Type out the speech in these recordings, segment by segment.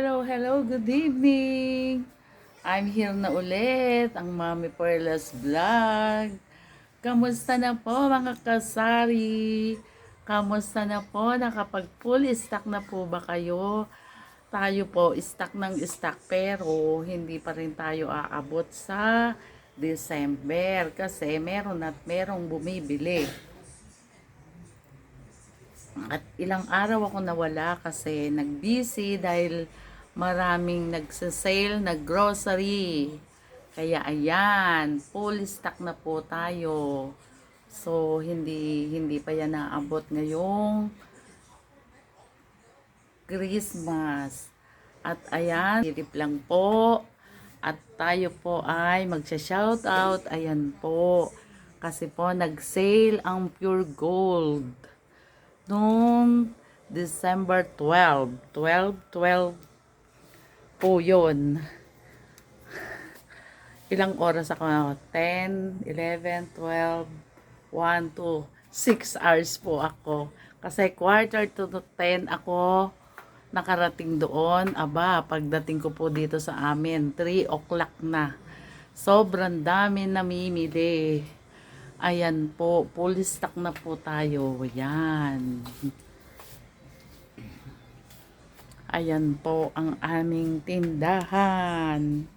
Hello, good evening. I'm here na ulit, ang Mami Perlas Vlog. Kamusta na po mga kasari? Kamusta na po? Nakapag-full stock na po ba kayo? Tayo po, stock ng stock pero hindi pa rin tayo aabot sa December kasi meron at merong bumibili. At ilang araw ako nawala kasi nag-busy dahil maraming nagsasale na grocery. Kaya ayan, full stock na po tayo. So hindi pa yan naabot ngayong Christmas. At ayan, hirip lang po. At tayo po ay magsha-shoutout. Ayan po. Kasi po nag-sale ang Pure Gold noong December 12 po yun. Ilang oras ako? 10, 11, 12, 1, 2, 6 hours po ako. Kasi quarter to 10 ako nakarating doon. Aba, pagdating ko po dito sa amin, 3 o'clock na. Sobrang dami namimili. Ayan po, full stock na po tayo. Ayan. Ayan po ang aming tindahan.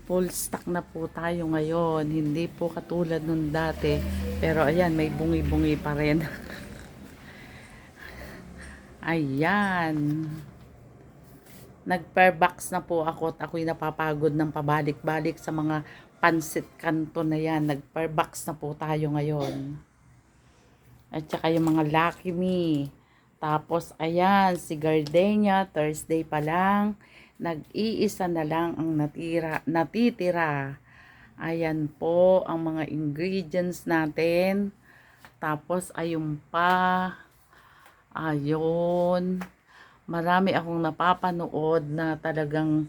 Full stock na po tayo ngayon. Hindi po katulad nung dati. Pero ayan, may bungi-bungi pa rin. Ayan. Nag-per box na po ako at ako'y napapagod ng pabalik-balik sa mga pansit kanto na yan. Nag-per box na po tayo ngayon. At saka yung mga Lucky Me. Tapos ayan, si Gardenia, Thursday pa lang. Nag-iisa na lang ang natitira. Ayan po ang mga ingredients natin. Tapos ayun pa. Ayun. Marami akong napapanood na talagang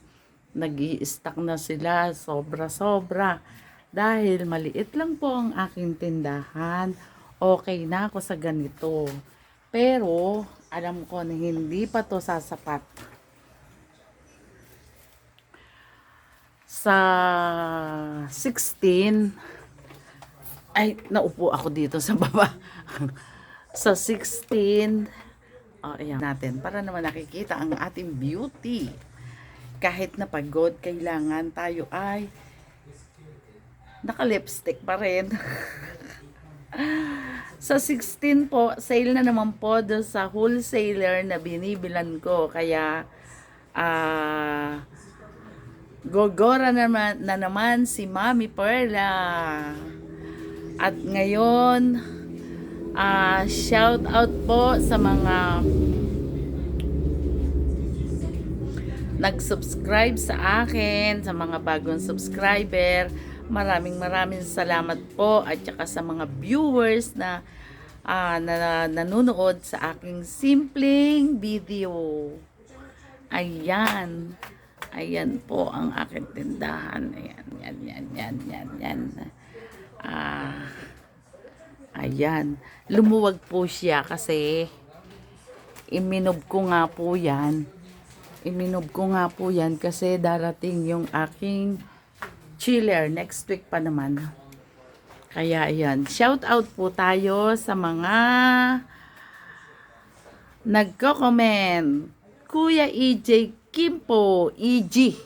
nag-i-stock na sila sobra-sobra. Dahil maliit lang po ang aking tindahan, okay na ako sa ganito. Pero alam ko na hindi pa to sasapat. Sa 16, ay naupo ako dito sa baba. Sa 16, ayan natin, para naman nakikita ang ating beauty. Kahit na pagod, kailangan tayo ay naka-lipstick pa rin. Sa 16 po, sale na naman po doon sa wholesaler na binibilan ko. Kaya, gogora na naman si Mami Perla. At ngayon, shout out po sa mga nag-subscribe sa akin, sa mga bagong subscriber. Maraming salamat po at saka sa mga viewers na nanonood sa aking simpleng video. Ayan. Ayan po ang aking tindahan. Ayan, yan. Ayan. Lumuwag po siya kasi iminob ko nga po yan. Kasi darating yung aking chiller next week pa naman. Kaya ayan. Shout out po tayo sa mga nagko-comment. Kuya EJ Kimpo, EG.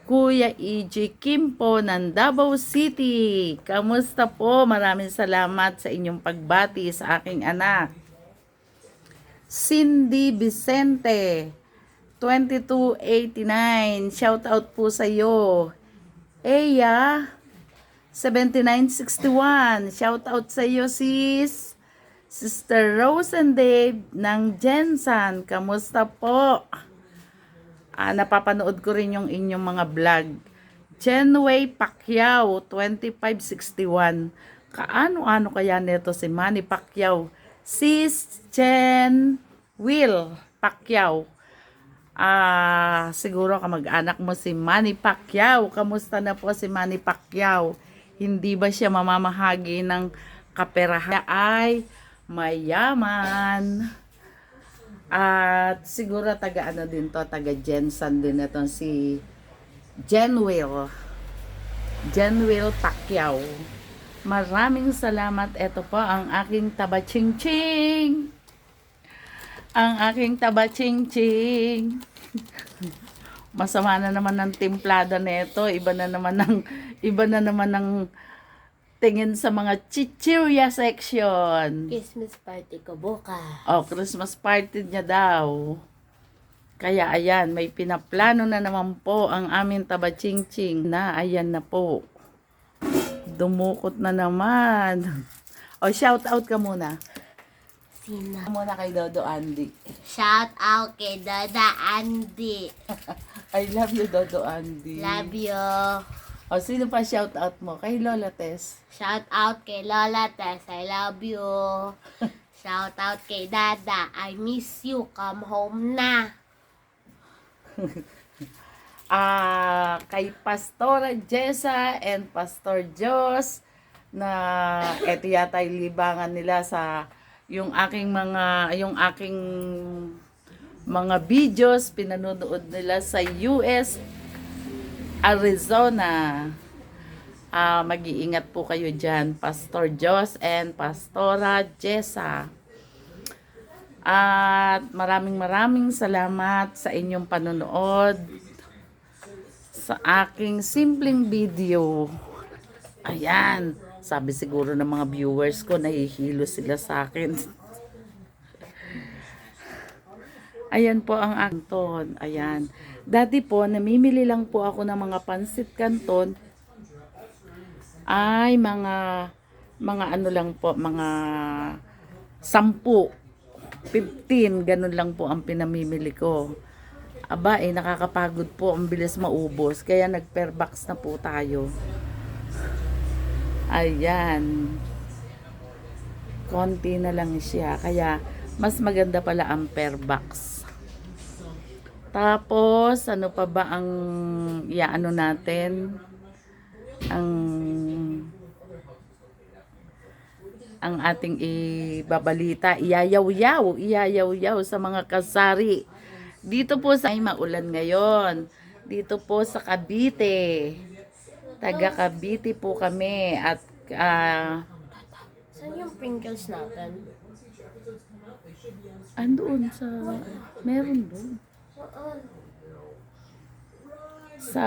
Kuya EJ Kimpo ng Davao City. Kamusta po? Maraming salamat sa inyong pagbati sa aking anak. Cindy Vicente, 2289. Shout out po sa iyo. Eya, 7961. Shout out sa iyo, sis. Sister Rose and Dave ng Jensen. Kamusta po? Napapanood ko rin yung inyong mga vlog. Jenway Pacquiao, 2561. Kaano-ano kaya nito si Manny Pacquiao? Sis Jen Will Pacquiao. Siguro kamag-anak mo si Manny Pacquiao. Kamusta na po si Manny Pacquiao? Hindi ba siya mamamahagi ng kaperahan? Ay mayaman. At siguro taga ano din to, taga Jensen din itong si Jenwil. Jenwil Pacquiao. Maraming salamat. Ito po ang aking taba-ching-ching. Ang aking taba-ching-ching. Masama na naman ng timplada nito. Iba na naman ng tingin sa mga chichirya section. Christmas party ko bukas. Oh, Christmas party niya daw. Kaya ayan, may pinaplano na naman po ang aming taba-ching-ching na ayan na po. Dumukot na naman. O, shout out ka muna. Sino? Muna kay Dodo Andy. Shout out kay Dada Andy. I love you, Dodo Andy. Love you. O, sino pa shout out mo? Kay Lola Tess. Shout out kay Lola Tess. I love you. Shout out kay Dada. I miss you. Come home na. Kay Pastora Jessa and Pastor Jos na eto yata yung libangan nila sa yung aking mga videos pinanonood nila sa US Arizona. Mag-iingat po kayo dyan, Pastor Jos and Pastora Jessa. At maraming salamat sa inyong panonood sa aking simpleng video. Ayan, sabi siguro ng mga viewers ko, nahihilo sila sa akin. Ayan po ang Canton. Ayan. Dati po, namimili lang po ako ng mga pansit Canton. Ay, mga ano lang po, mga 10, 15, ganun lang po ang pinamimili ko. Aba, nakakapagod po, ang bilis maubos. Kaya nag-per box na po tayo. Ayan. Konti na lang siya. Kaya, mas maganda pala ang per box. Tapos, ano pa ba ang iaano natin? Ang ating ibabalita, iyayaw-yaw sa mga kasari. Dito po sa maulan ngayon. Dito po sa Cavite. Taga Cavite po kami at Saan yung Pringles natin? andoon sa meron doon. Sa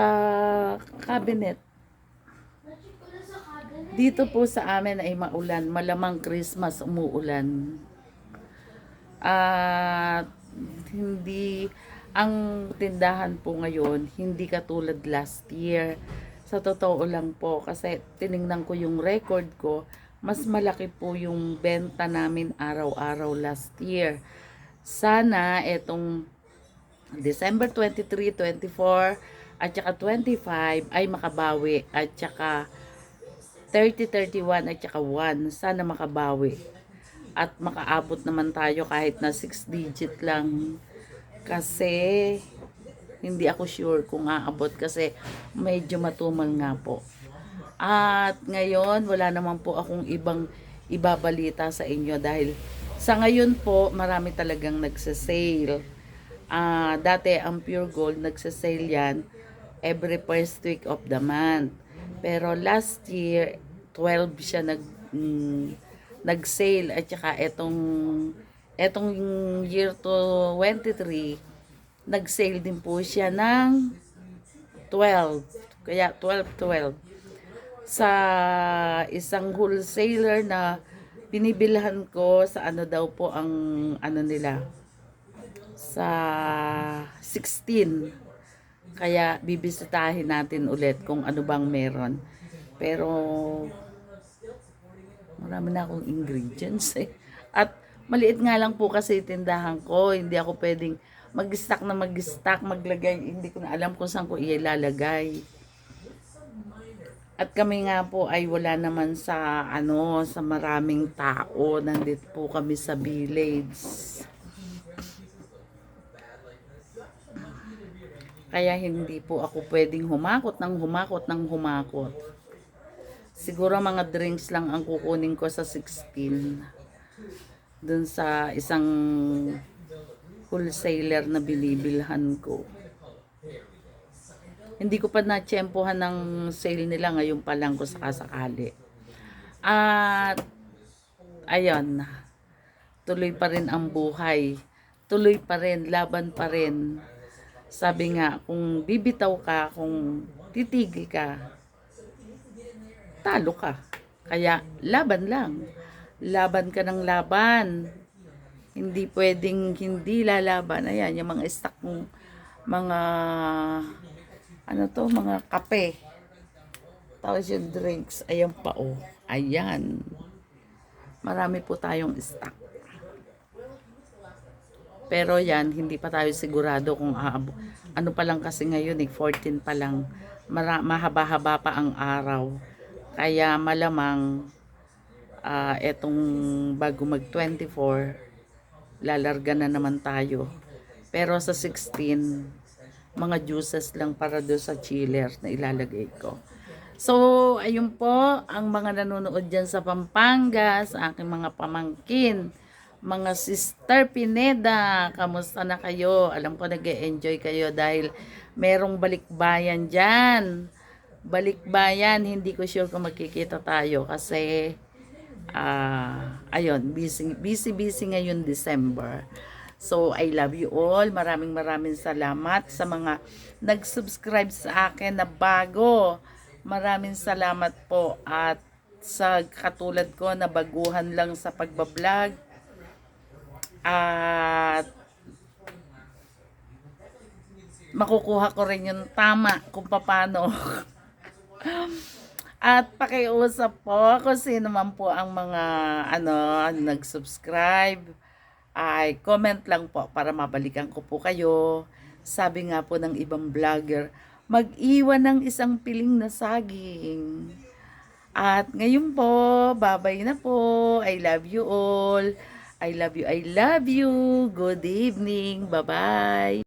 cabinet. Dito po sa amin ay maulan. Malamang Christmas umuulan. At hindi ang tindahan po ngayon hindi katulad last year. Sa totoo lang po kasi tiningnan ko yung record ko, mas malaki po yung benta namin araw-araw last year. Sana etong December 23, 24 at saka 25 ay makabawi at saka 30, 31 at saka 1 sana makabawi. At makaabot naman tayo kahit na 6 digit lang. Kasi hindi ako sure kung aabot kasi medyo matumal nga po. At ngayon wala naman po akong ibang ibabalita sa inyo dahil sa ngayon po marami talagang nagse-sale. Dati ang Pure Gold nagse-sale yan every first week of the month. Pero last year 12 siya nag-sale at saka etong year to 23 nag-sale din po siya ng 12. Kaya 12 sa isang wholesaler na binibilhan ko sa ano daw po ang ano nila sa 16. Kaya bibisitahin natin ulit kung ano bang meron. Pero marami na akong ingredients eh. At maliit nga lang po kasi tindahan ko. Hindi ako pwedeng mag-stock, maglagay. Hindi ko na alam kung saan ko ilalagay. At kami nga po ay wala naman sa sa maraming tao. Nandito po kami sa village. Kaya hindi po ako pwedeng humakot. Siguro mga drinks lang ang kukunin ko sa 16. Dun sa isang wholesaler na binibilhan ko. Hindi ko pa na-tsempohan ng sale nila, ngayon pa lang ko sakasakali. At ayun, tuloy pa rin ang buhay. Tuloy pa rin, laban pa rin. Sabi nga, kung bibitaw ka, kung titigil ka, talo ka. Kaya laban lang. Laban ka ng laban. Hindi pwedeng hindi lalaban. Ayan, yung mga stock mong mga mga kape. Tapos yung drinks, ayan pa oh. Ayan. Marami po tayong stock. Pero yan, hindi pa tayo sigurado kung ano pa lang kasi ngayon 14 pa lang. Mahaba-haba pa ang araw. Kaya malamang etong bago mag 24, lalarga na naman tayo. Pero sa 16, mga juices lang para do sa chiller na ilalagay ko. So, ayun po, ang mga nanonood dyan sa Pampanga, sa aking mga pamangkin, mga Sister Pineda, kamusta na kayo? Alam ko nag-e-enjoy kayo dahil merong balikbayan dyan. Balikbayan, hindi ko sure kung magkikita tayo kasi ayun, busy ngayon December. So, I love you all. Maraming salamat sa mga nag-subscribe sa akin na bago. Maraming salamat po. At sa katulad ko na baguhan lang sa pagbablog. At makukuha ko rin yung tama kung paano. At pakiusap po kung sino man po ang mga nag-subscribe, ay comment lang po para mabalikan ko po kayo. Sabi nga po ng ibang vlogger, mag-iwan ng isang piling na saging. At ngayon po, babay na po. I love you all. I love you. Good evening. Bye-bye.